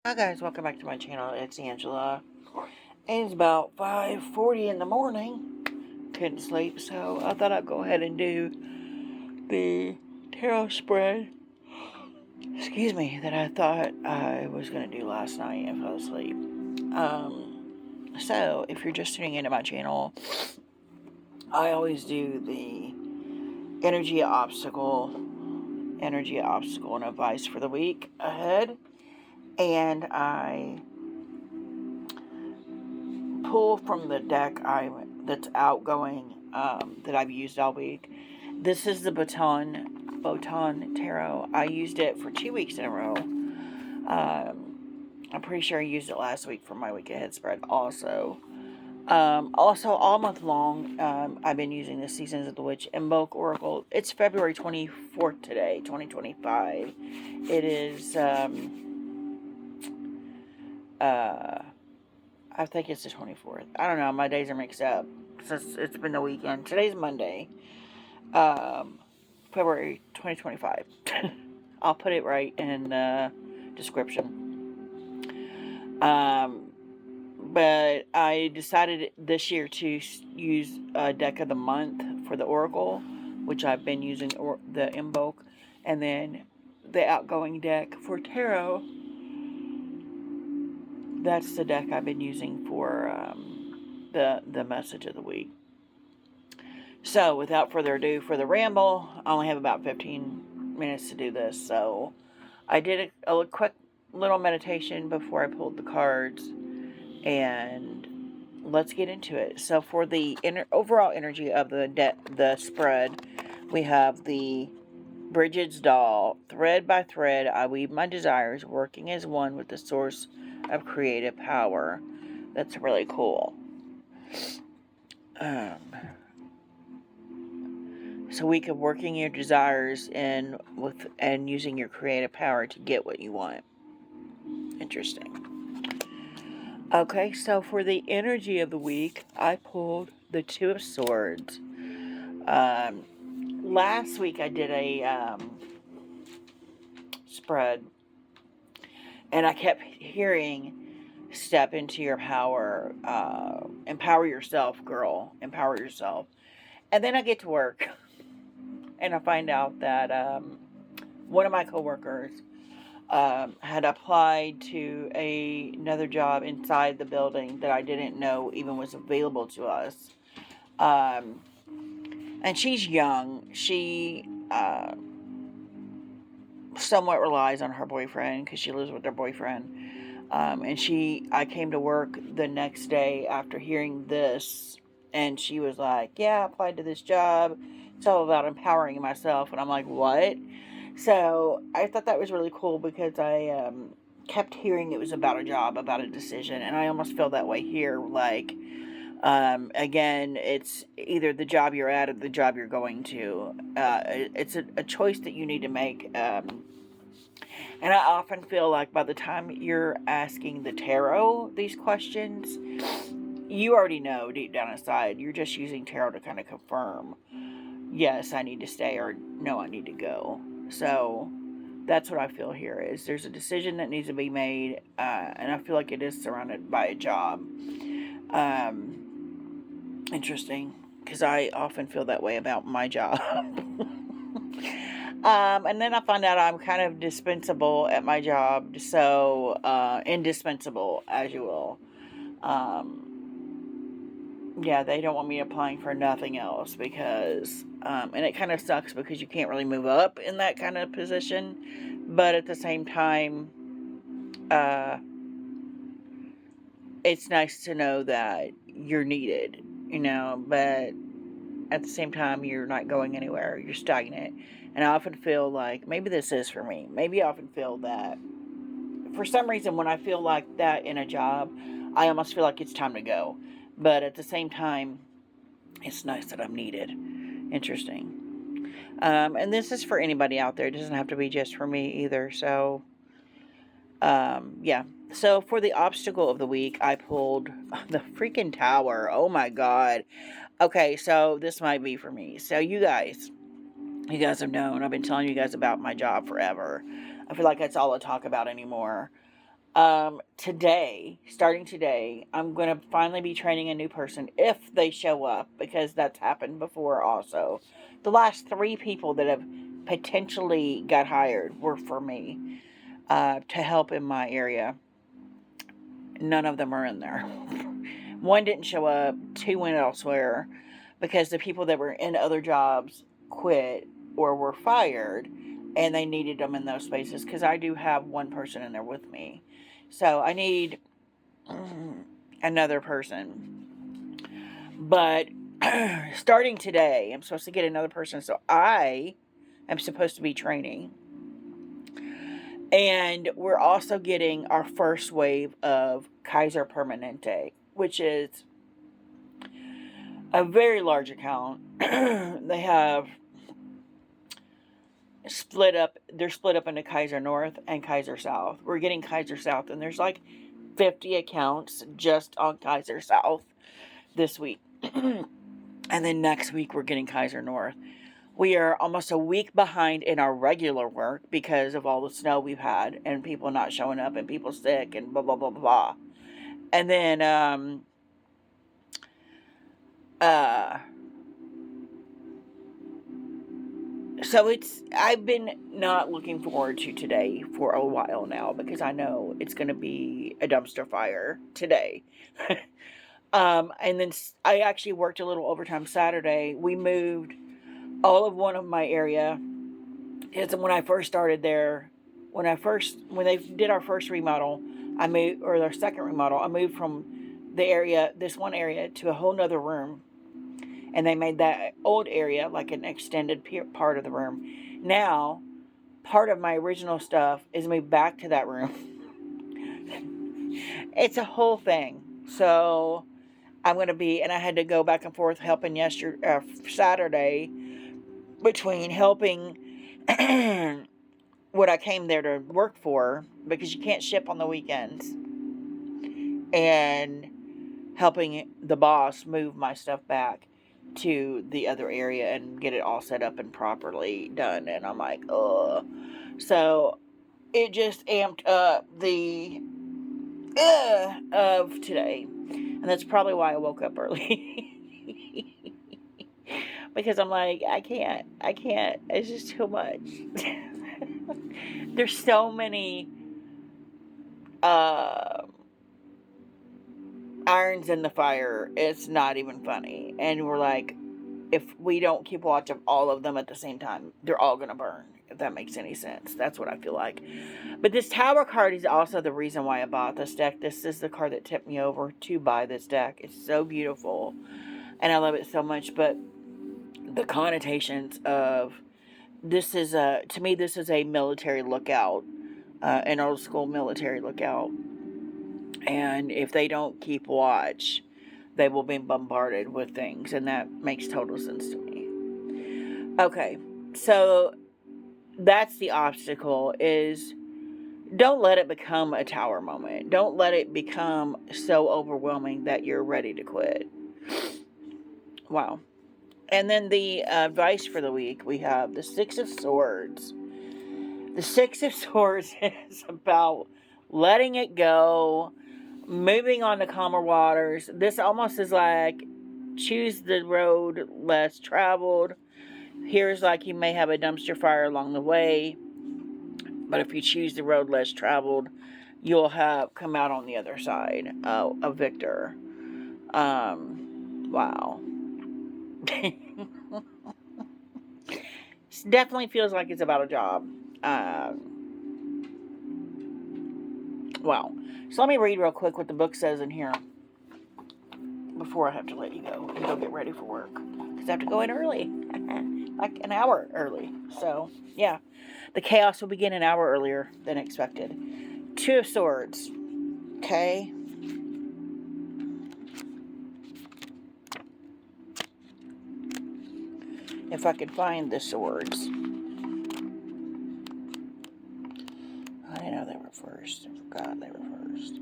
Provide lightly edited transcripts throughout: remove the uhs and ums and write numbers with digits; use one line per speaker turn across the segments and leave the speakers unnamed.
Hi guys, welcome back to my channel. It's Angela. And it's about 5:40 in the morning. Couldn't sleep, so I thought I'd go ahead and do the tarot spread. Excuse me, that I thought I was gonna do last night and fell asleep. So if you're just tuning into my channel, I always do the energy obstacle and advice for the week ahead. And I pull from the deck that's outgoing that I've used all week. This is the Botan Tarot. I used it for 2 weeks in a row. I'm pretty sure I used it last week for my week ahead spread also. Also, all month long, I've been using the Seasons of the Witch Invoke Oracle. It's February 24th today, 2025. It is, I think it's the 24th. I don't know. My days are mixed up since it's been the weekend. Today's Monday, February 2025. I'll put it right in the description. But I decided this year to use a deck of the month for the Oracle, which I've been using the Invoke, and then the outgoing deck for Tarot. That's the deck I've been using for the message of the week. So, without further ado, for the ramble, I only have about 15 minutes to do this. So, I did a quick little meditation before I pulled the cards, and let's get into it. So, for the overall energy of the spread, we have the Bridget's doll. Thread by thread, I weave my desires, working as one with the source of creative power. That's really cool. So we could working your desires and using your creative power to get what you want. Interesting. Okay, so for the energy of the week, I pulled the Two of Swords. Last week I did a spread, and I kept hearing, step into your power, empower yourself, girl, empower yourself. And then I get to work, and I find out that one of my coworkers had applied to another job inside the building that I didn't know even was available to us. And she's young. She somewhat relies on her boyfriend because she lives with her boyfriend. And I came to work the next day after hearing this, and she was like, yeah, I applied to this job. It's all about empowering myself. And I'm like, what? So I thought that was really cool because I kept hearing it was about a job, about a decision. And I almost feel that way here. Like, again, it's either the job you're at or the job you're going to. It's a choice that you need to make. And I often feel like by the time you're asking the tarot these questions, you already know deep down inside. You're just using tarot to kind of confirm, yes, I need to stay, or no, I need to go. So that's what I feel here is there's a decision that needs to be made, and I feel like it is surrounded by a job. Interesting, because I often feel that way about my job. And then I find out I'm kind of dispensable at my job, so indispensable, as you will. Yeah, they don't want me applying for nothing else because, and it kind of sucks because you can't really move up in that kind of position, but at the same time, it's nice to know that you're needed, but at the same time, you're not going anywhere. You're stagnant. And I often feel like maybe this is for me. Maybe I often feel that for some reason, when I feel like that in a job, I almost feel like it's time to go. But at the same time, it's nice that I'm needed. Interesting. And this is for anybody out there. It doesn't have to be just for me either. So, yeah. So for the obstacle of the week, I pulled the freaking tower. Oh my God. Okay, so this might be for me. So you guys have known, I've been telling you guys about my job forever. I feel like that's all I talk about anymore. Starting today, I'm going to finally be training a new person if they show up, because that's happened before also. The last 3 people that have potentially got hired were for me to help in my area. None of them are in there. 1 didn't show up, 2 went elsewhere because the people that were in other jobs quit or were fired, and they needed them in those spaces, because I do have 1 person in there with me. So I need another person. But starting today, I'm supposed to get another person, so I am supposed to be training. And we're also getting our first wave of Kaiser Permanente, which is a very large account. They have they're split up into Kaiser North and Kaiser South. We're getting Kaiser South, and there's like 50 accounts just on Kaiser South this week. And then next week we're getting Kaiser North. We are almost a week behind in our regular work because of all the snow we've had and people not showing up and people sick and blah, blah, blah, blah. And then, so I've been not looking forward to today for a while now, because I know it's going to be a dumpster fire today. And then I actually worked a little overtime Saturday. We moved all of one of my area. It's when I first started there. When they did our first remodel, or their second remodel, I moved from this one area, to a whole nother room. And they made that old area like an extended part of the room. Now, part of my original stuff is moved back to that room. It's a whole thing. So I'm going to be, and I had to go back and forth helping Saturday, between helping what I came there to work for, because you can't ship on the weekends, and helping the boss move my stuff back to the other area and get it all set up and properly done. And I'm like, ugh. So it just amped up the of today. And that's probably why I woke up early. Because I'm like, I can't. It's just too much. There's so many irons in the fire. It's not even funny. And we're like, if we don't keep watch of all of them at the same time, they're all going to burn, if that makes any sense. That's what I feel like. But this tower card is also the reason why I bought this deck. This is the card that tipped me over to buy this deck. It's so beautiful, and I love it so much. But the connotations of this is to me, this is a military lookout, an old school military lookout. And if they don't keep watch, they will be bombarded with things, and that makes total sense to me. Okay, so that's the obstacle, is don't let it become a tower moment. Don't let it become so overwhelming that you're ready to quit. Wow. And then the advice for the week, we have the Six of Swords. The Six of Swords is about letting it go, moving on to calmer waters. This almost is like, choose the road less traveled. Here's like, you may have a dumpster fire along the way, but if you choose the road less traveled, you'll come out on the other side a victor. Wow. It definitely feels like it's about a job. Wow. So let me read real quick what the book says in here before I have to let you go and go get ready for work, because I have to go in early. Like an hour early. So, yeah. The chaos will begin an hour earlier than expected. Two of Swords. Okay. If I could find the swords. I didn't know they were first. I forgot they were first.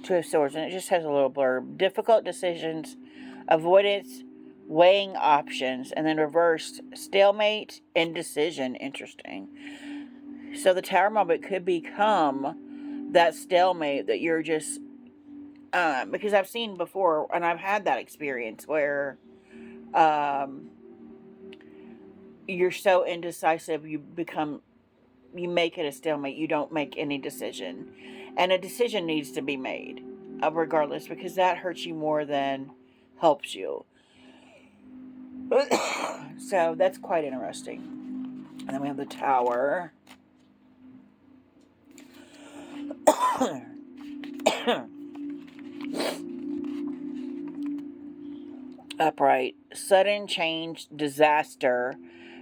Two of Swords, and it just has a little blurb. Difficult decisions, avoidance weighing options, and then reversed, stalemate, indecision. Interesting. So the tower moment could become that stalemate that you're just, because I've seen before, and I've had that experience where um, you're so indecisive, you make it a stalemate. You don't make any decision, and a decision needs to be made, regardless, because that hurts you more than helps you. So that's quite interesting. And then we have the tower. Upright. Sudden change, disaster,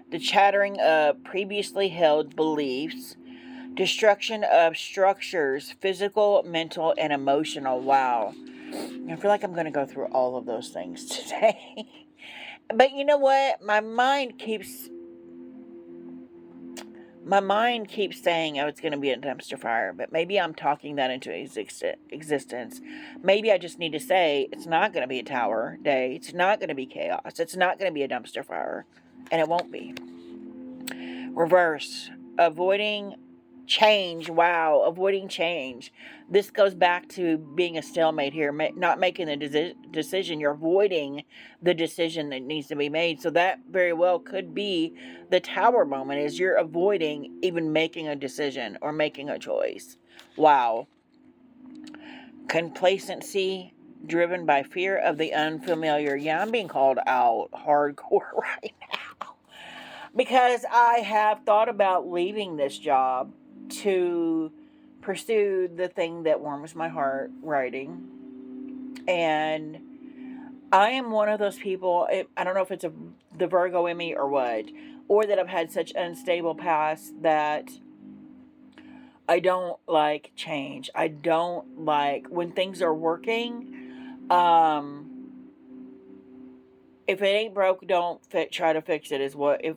the chattering of previously held beliefs, destruction of structures, physical, mental, and emotional. Wow. I feel like I'm going to go through all of those things today. But you know what? My mind keeps saying, oh, it's going to be a dumpster fire. But maybe I'm talking that into existence. Maybe I just need to say, it's not going to be a tower day. It's not going to be chaos. It's not going to be a dumpster fire. And it won't be. Reverse. Avoiding change. Wow. Avoiding change. This goes back to being a stalemate here. Not making the decision. You're avoiding the decision that needs to be made. So that very well could be the tower moment, is you're avoiding even making a decision or making a choice. Wow. Complacency driven by fear of the unfamiliar. Yeah, I'm being called out hardcore right now. Because I have thought about leaving this job to pursue the thing that warms my heart, writing. And I am one of those people, I don't know if it's the Virgo in me or what, or that I've had such unstable past that I don't like change. I don't like when things are working. If it ain't broke, don't try to fix it, is what, if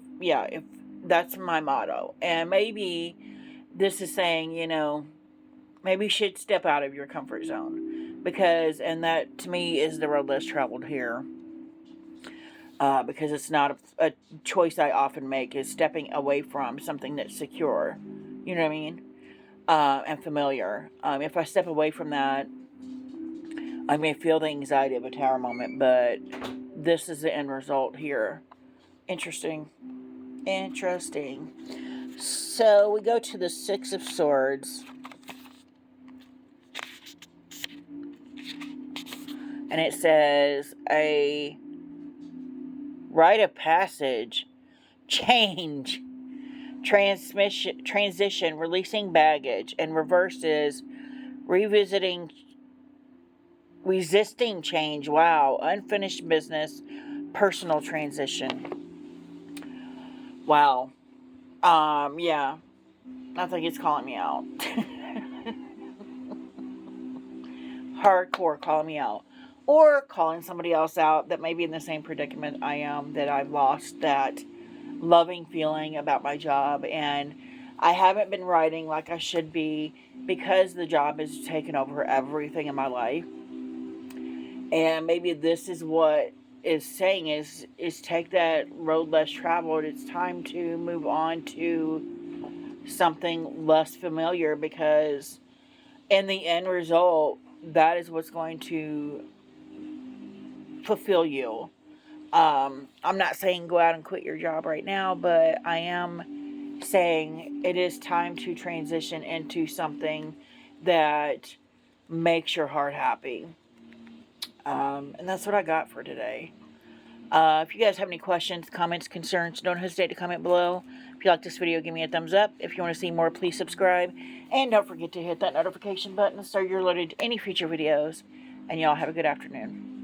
that's my motto. And maybe this is saying, maybe you should step out of your comfort zone, because, and that to me is the road less traveled here, because it's not a choice I often make, is stepping away from something that's secure, you know what I mean, and familiar. If I step away from that, I may feel the anxiety of a tower moment, but this is the end result here. Interesting. So we go to the Six of Swords. And it says a rite of passage, change, transition, releasing baggage. And reverse is resisting change. Wow. Unfinished business, personal transition. Wow. Yeah. I think it's calling me out. Hardcore calling me out. Or calling somebody else out that may be in the same predicament I am, that I've lost that loving feeling about my job, and I haven't been writing like I should be because the job has taken over everything in my life. And maybe this is what is saying is take that road less traveled. It's time to move on to something less familiar, because in the end result, that is what's going to fulfill you. I'm not saying go out and quit your job right now, but I am saying it is time to transition into something that makes your heart happy. And that's what I got for today. If you guys have any questions, comments, concerns, don't hesitate to comment below. If you like this video, give me a thumbs up. If you want to see more, please subscribe. And don't forget to hit that notification button so you're alerted to any future videos. And y'all have a good afternoon.